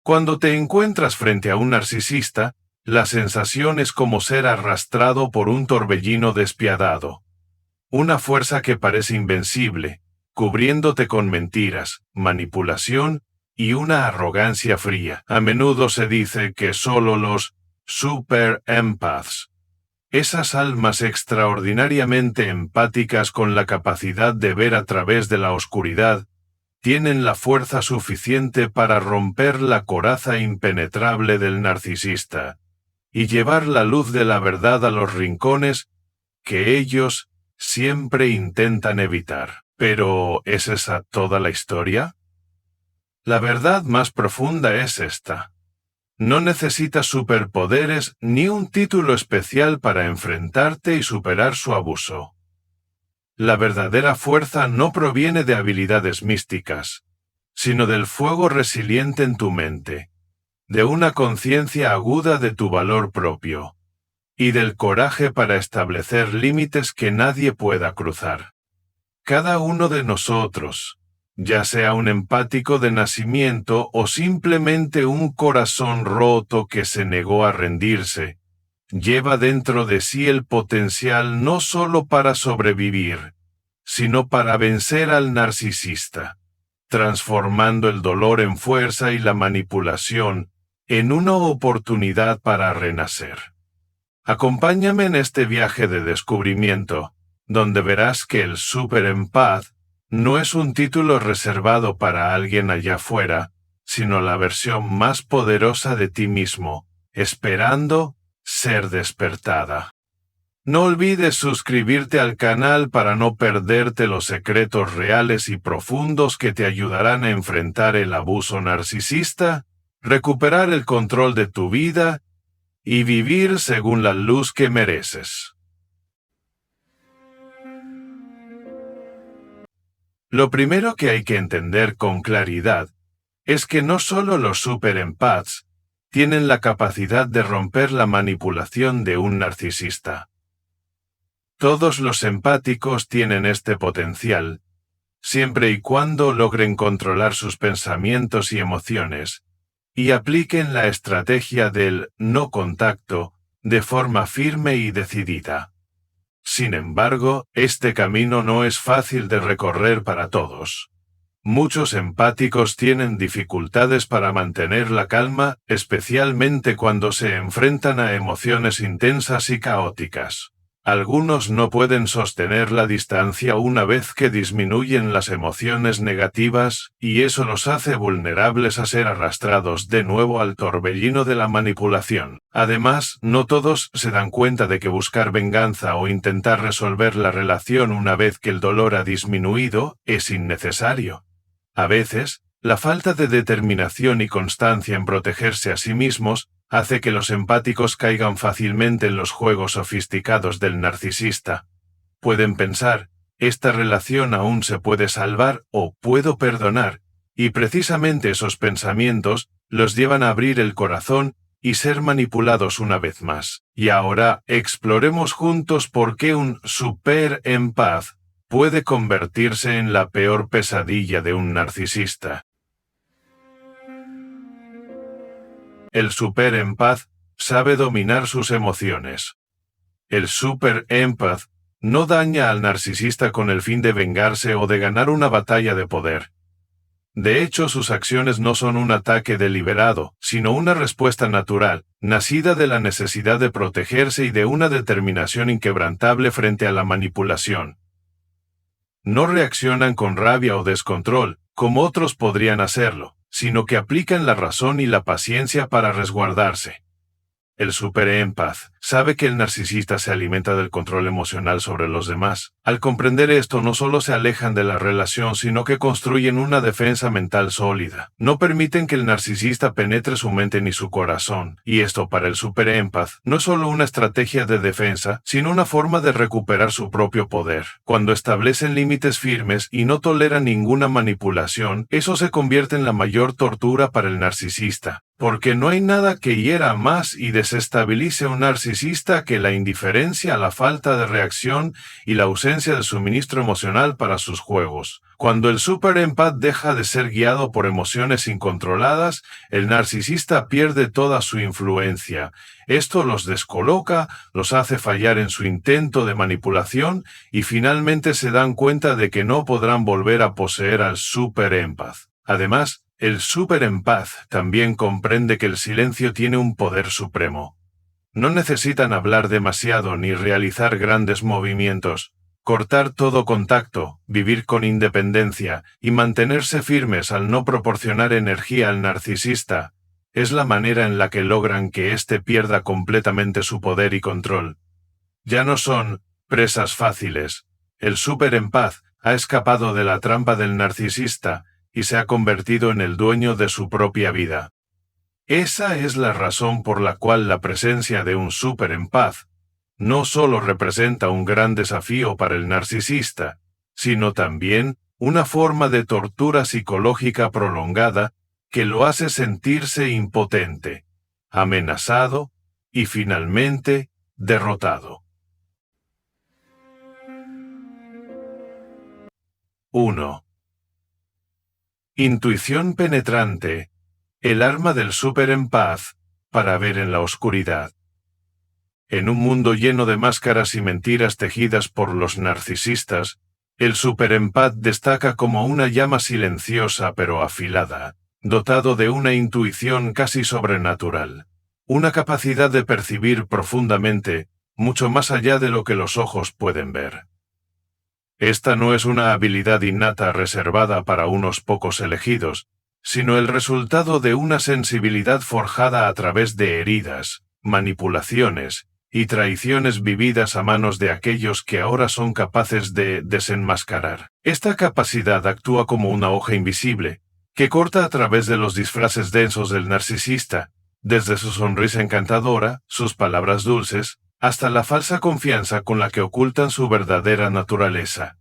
Cuando te encuentras frente a un narcisista, la sensación es como ser arrastrado por un torbellino despiadado. Una fuerza que parece invencible, cubriéndote con mentiras, manipulación y una arrogancia fría. A menudo se dice que solo los super empaths, esas almas extraordinariamente empáticas con la capacidad de ver a través de la oscuridad, tienen la fuerza suficiente para romper la coraza impenetrable del narcisista y llevar la luz de la verdad a los rincones que ellos siempre intentan evitar. ¿Pero es esa toda la historia? La verdad más profunda es esta. No necesitas superpoderes ni un título especial para enfrentarte y superar su abuso. La verdadera fuerza no proviene de habilidades místicas, sino del fuego resiliente en tu mente, de una conciencia aguda de tu valor propio, y del coraje para establecer límites que nadie pueda cruzar. Cada uno de nosotros, ya sea un empático de nacimiento o simplemente un corazón roto que se negó a rendirse, lleva dentro de sí el potencial no solo para sobrevivir, sino para vencer al narcisista, transformando el dolor en fuerza y la manipulación en una oportunidad para renacer. Acompáñame en este viaje de descubrimiento, donde verás que el super empath no es un título reservado para alguien allá afuera, sino la versión más poderosa de ti mismo, esperando ser despertada. No olvides suscribirte al canal para no perderte los secretos reales y profundos que te ayudarán a enfrentar el abuso narcisista, recuperar el control de tu vida y vivir según la luz que mereces. Lo primero que hay que entender con claridad es que no solo los super empaths tienen la capacidad de romper la manipulación de un narcisista. Todos los empáticos tienen este potencial, siempre y cuando logren controlar sus pensamientos y emociones, y apliquen la estrategia del no contacto de forma firme y decidida. Sin embargo, este camino no es fácil de recorrer para todos. Muchos empáticos tienen dificultades para mantener la calma, especialmente cuando se enfrentan a emociones intensas y caóticas. Algunos no pueden sostener la distancia una vez que disminuyen las emociones negativas, y eso los hace vulnerables a ser arrastrados de nuevo al torbellino de la manipulación. Además, no todos se dan cuenta de que buscar venganza o intentar resolver la relación una vez que el dolor ha disminuido es innecesario. A veces, la falta de determinación y constancia en protegerse a sí mismos hace que los empáticos caigan fácilmente en los juegos sofisticados del narcisista. Pueden pensar, esta relación aún se puede salvar o puedo perdonar, y precisamente esos pensamientos los llevan a abrir el corazón y ser manipulados una vez más. Y ahora exploremos juntos por qué un super empath puede convertirse en la peor pesadilla de un narcisista. El super empath sabe dominar sus emociones. El super empath no daña al narcisista con el fin de vengarse o de ganar una batalla de poder. De hecho, sus acciones no son un ataque deliberado, sino una respuesta natural, nacida de la necesidad de protegerse y de una determinación inquebrantable frente a la manipulación. No reaccionan con rabia o descontrol, como otros podrían hacerlo, sino que aplican la razón y la paciencia para resguardarse. El super empath sabe que el narcisista se alimenta del control emocional sobre los demás. Al comprender esto, no solo se alejan de la relación, sino que construyen una defensa mental sólida. No permiten que el narcisista penetre su mente ni su corazón. Y esto para el super empath no es solo una estrategia de defensa, sino una forma de recuperar su propio poder. Cuando establecen límites firmes y no toleran ninguna manipulación, eso se convierte en la mayor tortura para el narcisista. Porque no hay nada que hiera más y desestabilice a un narcisista narcisista que la indiferencia, la falta de reacción y la ausencia de suministro emocional para sus juegos. Cuando el superempath deja de ser guiado por emociones incontroladas, el narcisista pierde toda su influencia. Esto los descoloca, los hace fallar en su intento de manipulación y finalmente se dan cuenta de que no podrán volver a poseer al superempath. Además, el superempath también comprende que el silencio tiene un poder supremo. No necesitan hablar demasiado ni realizar grandes movimientos. Cortar todo contacto, vivir con independencia y mantenerse firmes al no proporcionar energía al narcisista, es la manera en la que logran que éste pierda completamente su poder y control. Ya no son presas fáciles. El superempath ha escapado de la trampa del narcisista y se ha convertido en el dueño de su propia vida. Esa es la razón por la cual la presencia de un superempath no solo representa un gran desafío para el narcisista, sino también una forma de tortura psicológica prolongada que lo hace sentirse impotente, amenazado y finalmente derrotado. 1. Intuición penetrante, el arma del superempath para ver en la oscuridad. En un mundo lleno de máscaras y mentiras tejidas por los narcisistas, el superempath destaca como una llama silenciosa pero afilada, dotado de una intuición casi sobrenatural, una capacidad de percibir profundamente, mucho más allá de lo que los ojos pueden ver. Esta no es una habilidad innata reservada para unos pocos elegidos, sino el resultado de una sensibilidad forjada a través de heridas, manipulaciones y traiciones vividas a manos de aquellos que ahora son capaces de desenmascarar. Esta capacidad actúa como una hoja invisible, que corta a través de los disfraces densos del narcisista, desde su sonrisa encantadora, sus palabras dulces, hasta la falsa confianza con la que ocultan su verdadera naturaleza.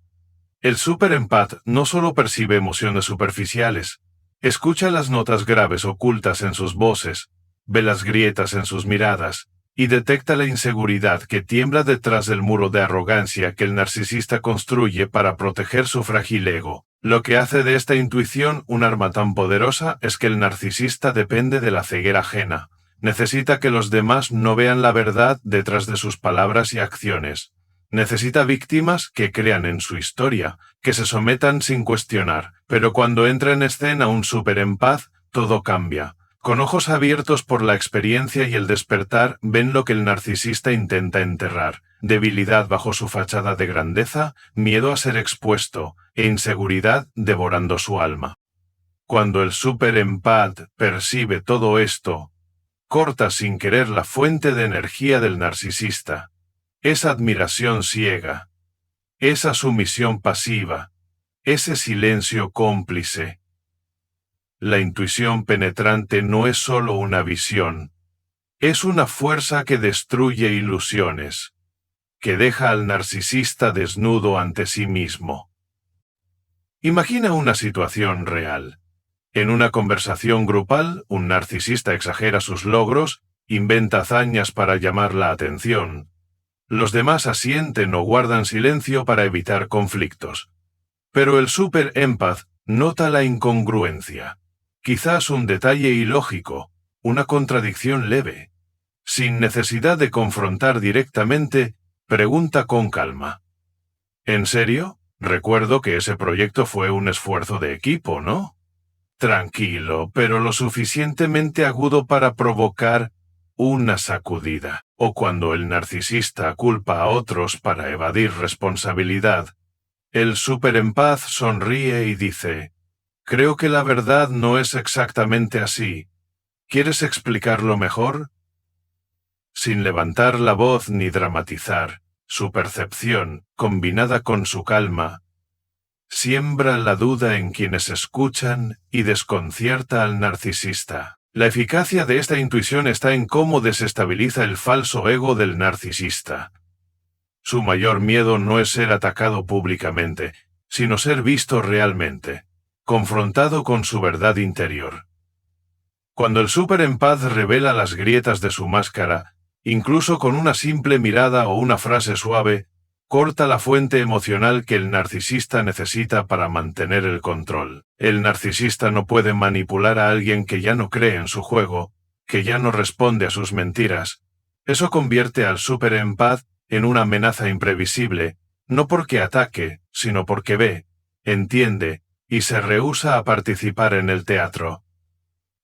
El superempath no solo percibe emociones superficiales, escucha las notas graves ocultas en sus voces, ve las grietas en sus miradas, y detecta la inseguridad que tiembla detrás del muro de arrogancia que el narcisista construye para proteger su frágil ego. Lo que hace de esta intuición un arma tan poderosa es que el narcisista depende de la ceguera ajena. Necesita que los demás no vean la verdad detrás de sus palabras y acciones. Necesita víctimas que crean en su historia, que se sometan sin cuestionar. Pero cuando entra en escena un superempath, todo cambia. Con ojos abiertos por la experiencia y el despertar, ven lo que el narcisista intenta enterrar: debilidad bajo su fachada de grandeza, miedo a ser expuesto, e inseguridad devorando su alma. Cuando el superempath percibe todo esto, corta sin querer la fuente de energía del narcisista. Esa admiración ciega, esa sumisión pasiva, ese silencio cómplice. La intuición penetrante no es solo una visión, es una fuerza que destruye ilusiones, que deja al narcisista desnudo ante sí mismo. Imagina una situación real. En una conversación grupal, un narcisista exagera sus logros, inventa hazañas para llamar la atención. Los demás asienten o guardan silencio para evitar conflictos. Pero el superempath nota la incongruencia. Quizás un detalle ilógico, una contradicción leve. Sin necesidad de confrontar directamente, pregunta con calma: ¿en serio? Recuerdo que ese proyecto fue un esfuerzo de equipo, ¿no? Tranquilo, pero lo suficientemente agudo para provocar una sacudida. O cuando el narcisista culpa a otros para evadir responsabilidad, el superempath sonríe y dice: creo que la verdad no es exactamente así. ¿Quieres explicarlo mejor? Sin levantar la voz ni dramatizar, su percepción, combinada con su calma, siembra la duda en quienes escuchan y desconcierta al narcisista. La eficacia de esta intuición está en cómo desestabiliza el falso ego del narcisista. Su mayor miedo no es ser atacado públicamente, sino ser visto realmente, confrontado con su verdad interior. Cuando el superempath revela las grietas de su máscara, Incluso con una simple mirada o una frase suave, corta la fuente emocional que el narcisista necesita para mantener el control. El narcisista no puede manipular a alguien que ya no cree en su juego, que ya no responde a sus mentiras. Eso convierte al superempath en una amenaza imprevisible, no porque ataque, sino porque ve, entiende, y se rehúsa a participar en el teatro.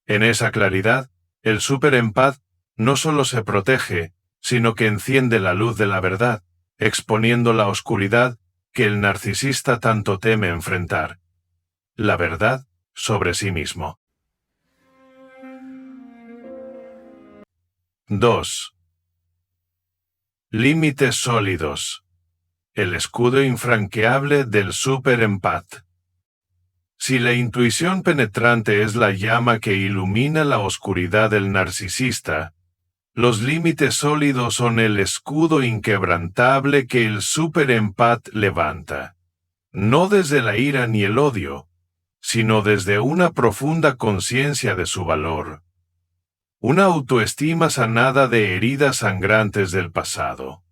En esa claridad, el superempath no solo se protege, sino que enciende la luz de la verdad, exponiendo la oscuridad que el narcisista tanto teme enfrentar. La verdad sobre sí mismo. 2. Límites sólidos. El escudo infranqueable del superempath. Si la intuición penetrante es la llama que ilumina la oscuridad del narcisista, los límites sólidos son el escudo inquebrantable que el superempath levanta. No desde la ira ni el odio, sino desde una profunda conciencia de su valor. Una autoestima sanada de heridas sangrantes del pasado.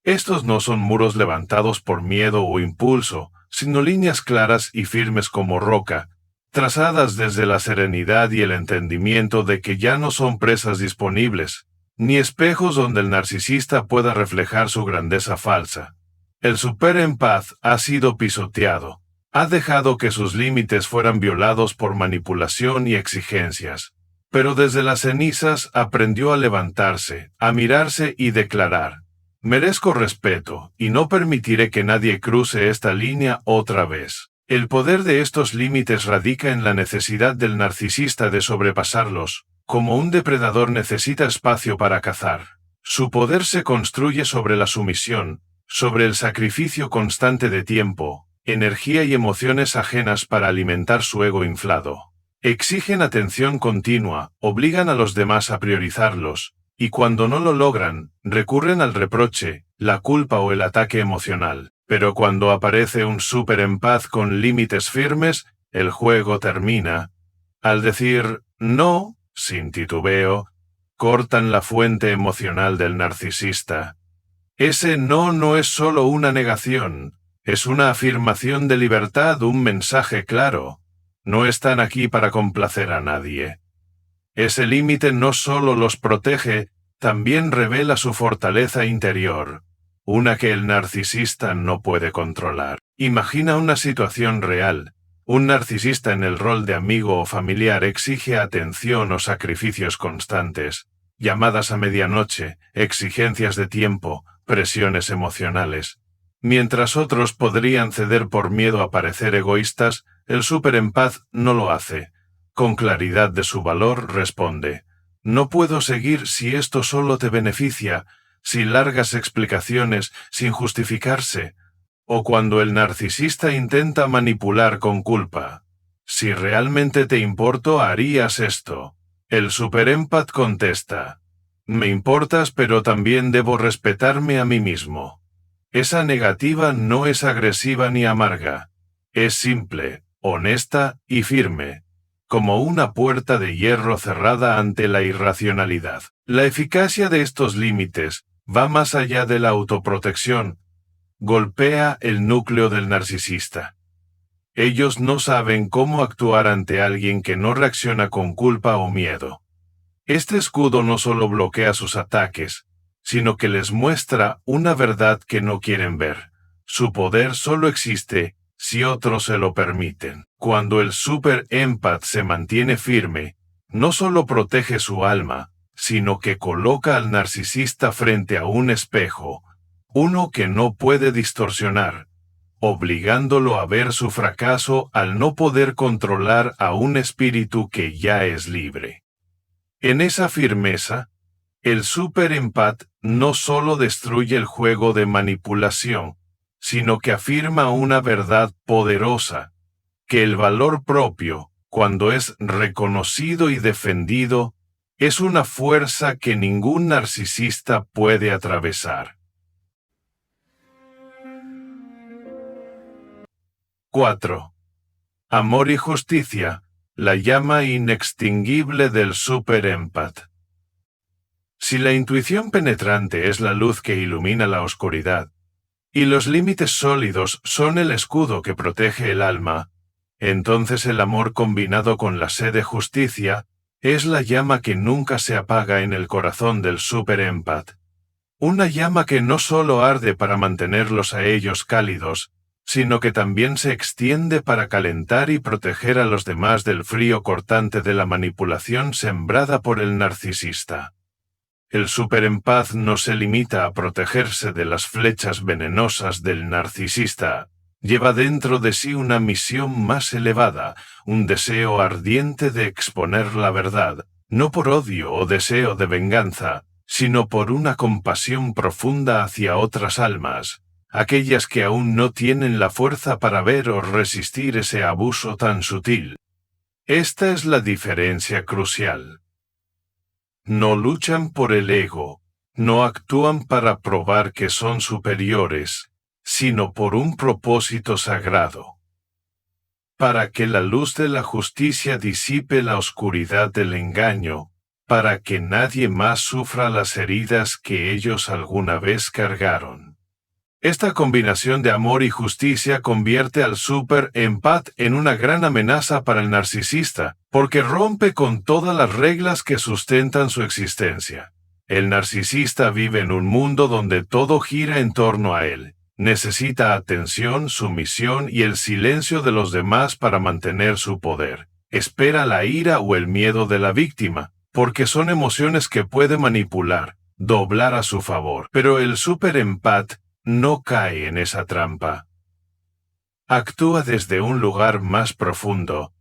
Estos no son muros levantados por miedo o impulso, sino líneas claras y firmes como roca, trazadas desde la serenidad y el entendimiento de que ya no son presas disponibles, ni espejos donde el narcisista pueda reflejar su grandeza falsa. El superempath ha sido pisoteado, ha dejado que sus límites fueran violados por manipulación y exigencias, pero desde las cenizas aprendió a levantarse, a mirarse y declarar: merezco respeto, y no permitiré que nadie cruce esta línea otra vez. El poder de estos límites radica en la necesidad del narcisista de sobrepasarlos, como un depredador necesita espacio para cazar. Su poder se construye sobre la sumisión, sobre el sacrificio constante de tiempo, energía y emociones ajenas para alimentar su ego inflado. Exigen atención continua, obligan a los demás a priorizarlos, y cuando no lo logran, recurren al reproche, la culpa o el ataque emocional. Pero cuando aparece un superempath con límites firmes, el juego termina. Al decir no, sin titubeo, cortan la fuente emocional del narcisista. Ese no es solo una negación, es una afirmación de libertad, un mensaje claro. No están aquí para complacer a nadie. Ese límite no solo los protege, también revela su fortaleza interior, una que el narcisista no puede controlar. Imagina una situación real. Un narcisista en el rol de amigo o familiar exige atención o sacrificios constantes, llamadas a medianoche, exigencias de tiempo, presiones emocionales. Mientras otros podrían ceder por miedo a parecer egoístas, el superempath no lo hace. Con claridad de su valor responde: no puedo seguir si esto solo te beneficia, sin largas explicaciones, sin justificarse. O cuando el narcisista intenta manipular con culpa: si realmente te importo, harías esto. El superempath contesta: me importas, pero también debo respetarme a mí mismo. Esa negativa no es agresiva ni amarga. Es simple, honesta y firme, como una puerta de hierro cerrada ante la irracionalidad. La eficacia de estos límites va más allá de la autoprotección. Golpea el núcleo del narcisista. Ellos no saben cómo actuar ante alguien que no reacciona con culpa o miedo. Este escudo no solo bloquea sus ataques, sino que les muestra una verdad que no quieren ver. Su poder solo existe si otros se lo permiten. Cuando el superempath se mantiene firme, no solo protege su alma, sino que coloca al narcisista frente a un espejo, uno que no puede distorsionar, obligándolo a ver su fracaso al no poder controlar a un espíritu que ya es libre. En esa firmeza, el superempath no solo destruye el juego de manipulación, sino que afirma una verdad poderosa, que el valor propio, cuando es reconocido y defendido, es una fuerza que ningún narcisista puede atravesar. 4. Amor y justicia, la llama inextinguible del superempath. Si la intuición penetrante es la luz que ilumina la oscuridad, y los límites sólidos son el escudo que protege el alma, entonces el amor combinado con la sed de justicia es la llama que nunca se apaga en el corazón del superempat. Una llama que no solo arde para mantenerlos a ellos cálidos, sino que también se extiende para calentar y proteger a los demás del frío cortante de la manipulación sembrada por el narcisista. El superempaz no se limita a protegerse de las flechas venenosas del narcisista. Lleva dentro de sí una misión más elevada, un deseo ardiente de exponer la verdad, no por odio o deseo de venganza, sino por una compasión profunda hacia otras almas, aquellas que aún no tienen la fuerza para ver o resistir ese abuso tan sutil. Esta es la diferencia crucial. No luchan por el ego, no actúan para probar que son superiores, sino por un propósito sagrado. Para que la luz de la justicia disipe la oscuridad del engaño, para que nadie más sufra las heridas que ellos alguna vez cargaron. Esta combinación de amor y justicia convierte al superempat en una gran amenaza para el narcisista, porque rompe con todas las reglas que sustentan su existencia. El narcisista vive en un mundo donde todo gira en torno a él. Necesita atención, sumisión y el silencio de los demás para mantener su poder. Espera la ira o el miedo de la víctima, porque son emociones que puede manipular, doblar a su favor. Pero el superempat no cae en esa trampa. Actúa desde un lugar más profundo,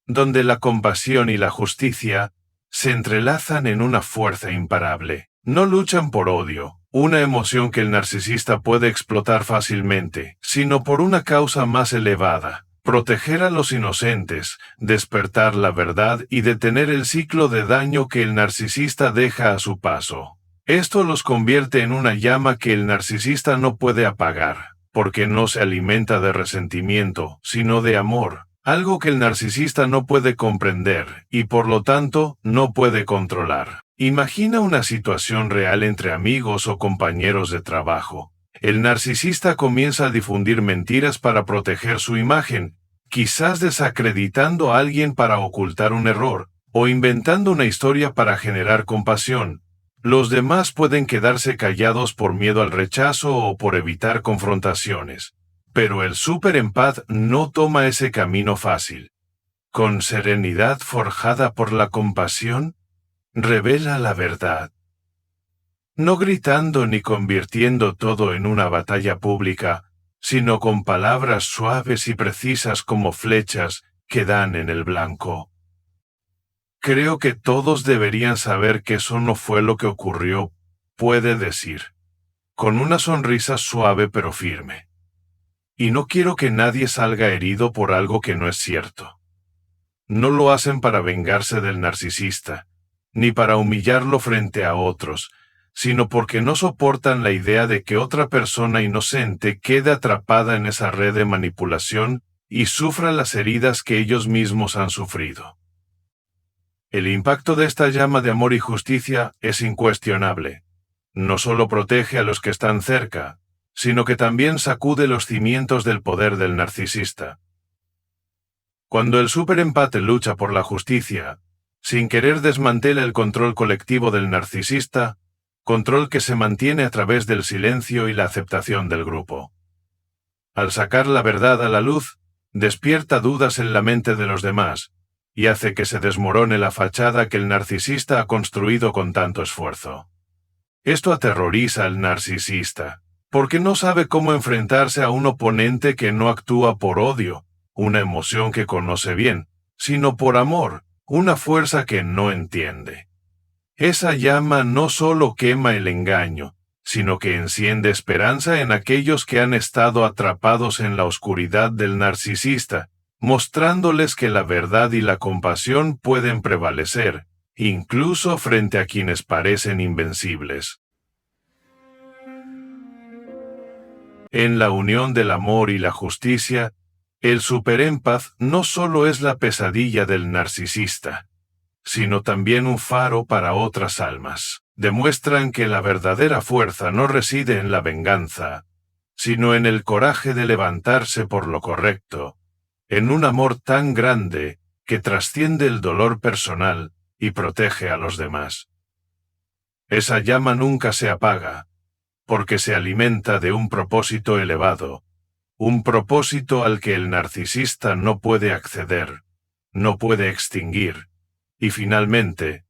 donde la compasión y la justicia se entrelazan en una fuerza imparable. No luchan por odio, una emoción que el narcisista puede explotar fácilmente, sino por una causa más elevada: proteger a los inocentes, despertar la verdad y detener el ciclo de daño que el narcisista deja a su paso. Esto los convierte en una llama que el narcisista no puede apagar, porque no se alimenta de resentimiento, sino de amor, algo que el narcisista no puede comprender y por lo tanto no puede controlar. Imagina una situación real entre amigos o compañeros de trabajo. El narcisista comienza a difundir mentiras para proteger su imagen, quizás desacreditando a alguien para ocultar un error, o inventando una historia para generar compasión. Los demás pueden quedarse callados por miedo al rechazo o por evitar confrontaciones. Pero el superempat no toma ese camino fácil. Con serenidad forjada por la compasión, revela la verdad. No gritando ni convirtiendo todo en una batalla pública, sino con palabras suaves y precisas como flechas que dan en el blanco. Creo que todos deberían saber que eso no fue lo que ocurrió, puede decir, con una sonrisa suave pero firme. Y no quiero que nadie salga herido por algo que no es cierto. No lo hacen para vengarse del narcisista, ni para humillarlo frente a otros, sino porque no soportan la idea de que otra persona inocente quede atrapada en esa red de manipulación y sufra las heridas que ellos mismos han sufrido. El impacto de esta llama de amor y justicia es incuestionable. No solo protege a los que están cerca, sino que también sacude los cimientos del poder del narcisista. Cuando el superempate lucha por la justicia, sin querer desmantela el control colectivo del narcisista, control que se mantiene a través del silencio y la aceptación del grupo. Al sacar la verdad a la luz, despierta dudas en la mente de los demás, y hace que se desmorone la fachada que el narcisista ha construido con tanto esfuerzo. Esto aterroriza al narcisista, porque no sabe cómo enfrentarse a un oponente que no actúa por odio, una emoción que conoce bien, sino por amor, una fuerza que no entiende. Esa llama no solo quema el engaño, sino que enciende esperanza en aquellos que han estado atrapados en la oscuridad del narcisista, mostrándoles que la verdad y la compasión pueden prevalecer, incluso frente a quienes parecen invencibles. En la unión del amor y la justicia, el superempat no solo es la pesadilla del narcisista, sino también un faro para otras almas. demuestran que la verdadera fuerza no reside en la venganza, sino en el coraje de levantarse por lo correcto, en un amor tan grande que trasciende el dolor personal y protege a los demás. Esa llama nunca se apaga, porque se alimenta de un propósito elevado, un propósito al que el narcisista no puede acceder, no puede extinguir, y finalmente,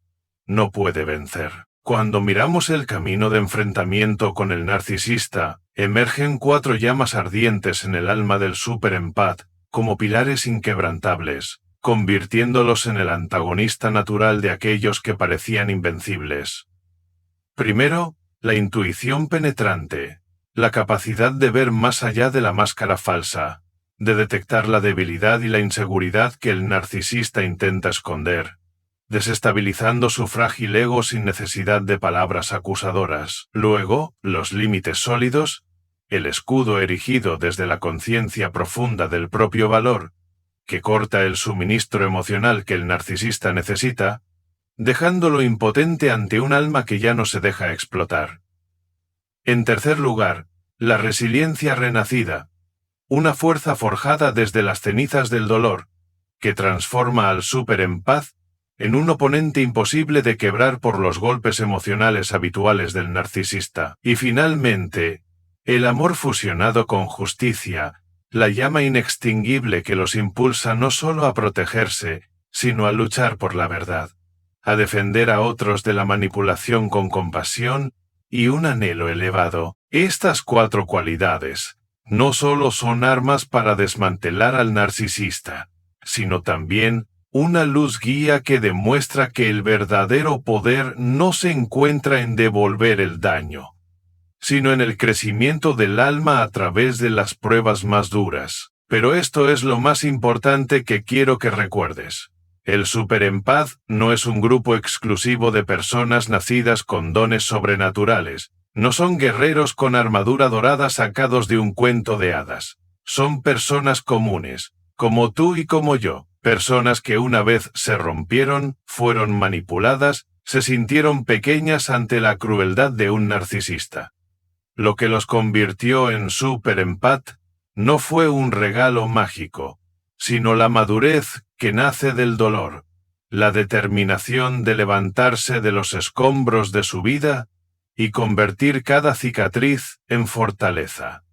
no puede vencer. Cuando miramos el camino de enfrentamiento con el narcisista, emergen 4 llamas ardientes en el alma del superempat, como pilares inquebrantables, convirtiéndolos en el antagonista natural de aquellos que parecían invencibles. Primero, la intuición penetrante, la capacidad de ver más allá de la máscara falsa, de detectar la debilidad y la inseguridad que el narcisista intenta esconder, desestabilizando su frágil ego sin necesidad de palabras acusadoras. Luego, los límites sólidos, el escudo erigido desde la conciencia profunda del propio valor, que corta el suministro emocional que el narcisista necesita, dejándolo impotente ante un alma que ya no se deja explotar. En tercer lugar, la resiliencia renacida, una fuerza forjada desde las cenizas del dolor, que transforma al superempat en un oponente imposible de quebrar por los golpes emocionales habituales del narcisista. Y finalmente, el amor fusionado con justicia, la llama inextinguible que los impulsa no solo a protegerse, sino a luchar por la verdad, a defender a otros de la manipulación con compasión y un anhelo elevado. Estas 4 cualidades no solo son armas para desmantelar al narcisista, sino también una luz guía que demuestra que el verdadero poder no se encuentra en devolver el daño, sino en el crecimiento del alma a través de las pruebas más duras. Pero esto es lo más importante que quiero que recuerdes. El superempat no es un grupo exclusivo de personas nacidas con dones sobrenaturales. No son guerreros con armadura dorada sacados de un cuento de hadas. Son personas comunes, como tú y como yo. Personas que una vez se rompieron, fueron manipuladas, se sintieron pequeñas ante la crueldad de un narcisista. Lo que los convirtió en superempat no fue un regalo mágico, sino la madurez que nace del dolor, la determinación de levantarse de los escombros de su vida y convertir cada cicatriz en fortaleza.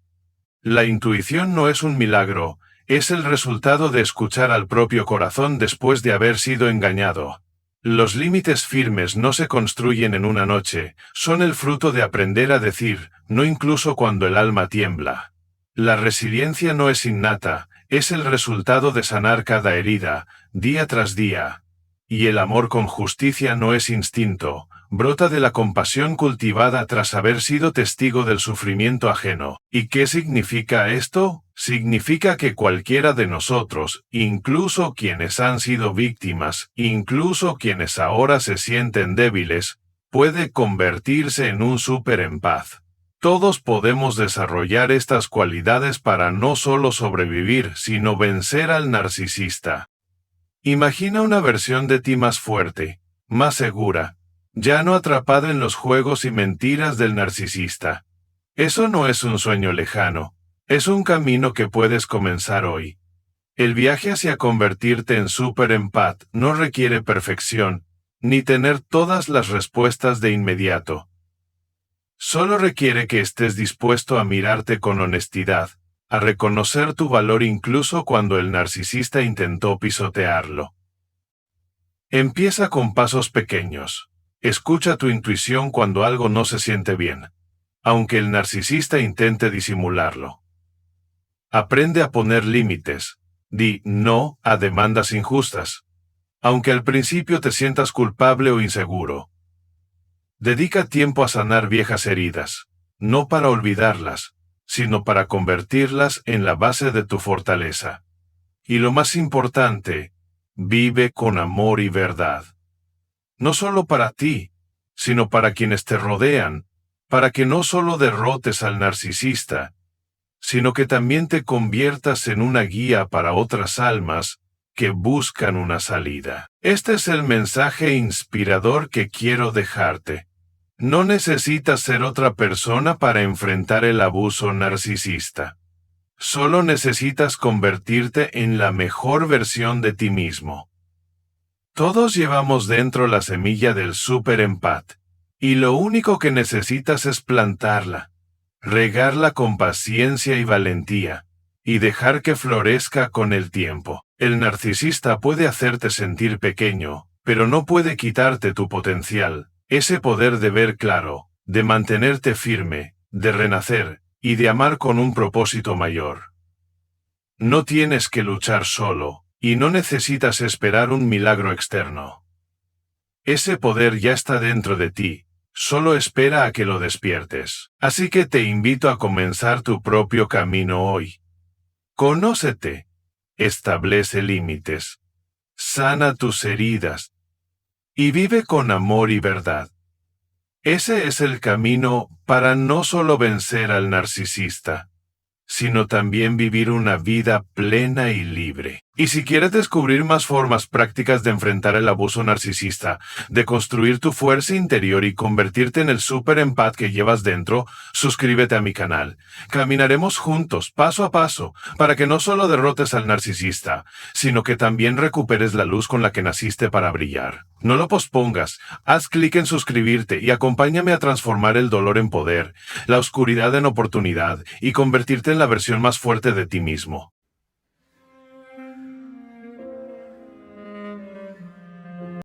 La intuición no es un milagro, es el resultado de escuchar al propio corazón después de haber sido engañado. Los límites firmes no se construyen en una noche, son el fruto de aprender a decir, no incluso cuando el alma tiembla. La resiliencia no es innata, es el resultado de sanar cada herida, día tras día. Y el amor con justicia no es instinto, brota de la compasión cultivada tras haber sido testigo del sufrimiento ajeno. ¿Y qué significa esto? Significa que cualquiera de nosotros, incluso quienes han sido víctimas, incluso quienes ahora se sienten débiles, puede convertirse en un superempat. Todos podemos desarrollar estas cualidades para no solo sobrevivir, sino vencer al narcisista. Imagina una versión de ti más fuerte, más segura, ya no atrapada en los juegos y mentiras del narcisista. Eso no es un sueño lejano, es un camino que puedes comenzar hoy. El viaje hacia convertirte en superempat no requiere perfección, ni tener todas las respuestas de inmediato. Solo requiere que estés dispuesto a mirarte con honestidad, a reconocer tu valor incluso cuando el narcisista intentó pisotearlo. Empieza con pasos pequeños. Escucha tu intuición cuando algo no se siente bien, aunque el narcisista intente disimularlo. Aprende a poner límites. Di no a demandas injustas, aunque al principio te sientas culpable o inseguro. Dedica tiempo a sanar viejas heridas, no para olvidarlas, sino para convertirlas en la base de tu fortaleza. Y lo más importante, vive con amor y verdad. No solo para ti, sino para quienes te rodean, para que no solo derrotes al narcisista, sino que también te conviertas en una guía para otras almas que buscan una salida. Este es el mensaje inspirador que quiero dejarte. No necesitas ser otra persona para enfrentar el abuso narcisista. Solo necesitas convertirte en la mejor versión de ti mismo. Todos llevamos dentro la semilla del superempat, y lo único que necesitas es plantarla, regarla con paciencia y valentía, y dejar que florezca con el tiempo. El narcisista puede hacerte sentir pequeño, pero no puede quitarte tu potencial, ese poder de ver claro, de mantenerte firme, de renacer, y de amar con un propósito mayor. No tienes que luchar solo, y no necesitas esperar un milagro externo. Ese poder ya está dentro de ti, solo espera a que lo despiertes. Así que te invito a comenzar tu propio camino hoy. Conócete, establece límites, sana tus heridas, y vive con amor y verdad. Ese es el camino para no solo vencer al narcisista, sino también vivir una vida plena y libre. Y si quieres descubrir más formas prácticas de enfrentar el abuso narcisista, de construir tu fuerza interior y convertirte en el superempat que llevas dentro, suscríbete a mi canal. Caminaremos juntos, paso a paso, para que no solo derrotes al narcisista, sino que también recuperes la luz con la que naciste para brillar. No lo pospongas, haz clic en suscribirte y acompáñame a transformar el dolor en poder, la oscuridad en oportunidad y convertirte en la versión más fuerte de ti mismo.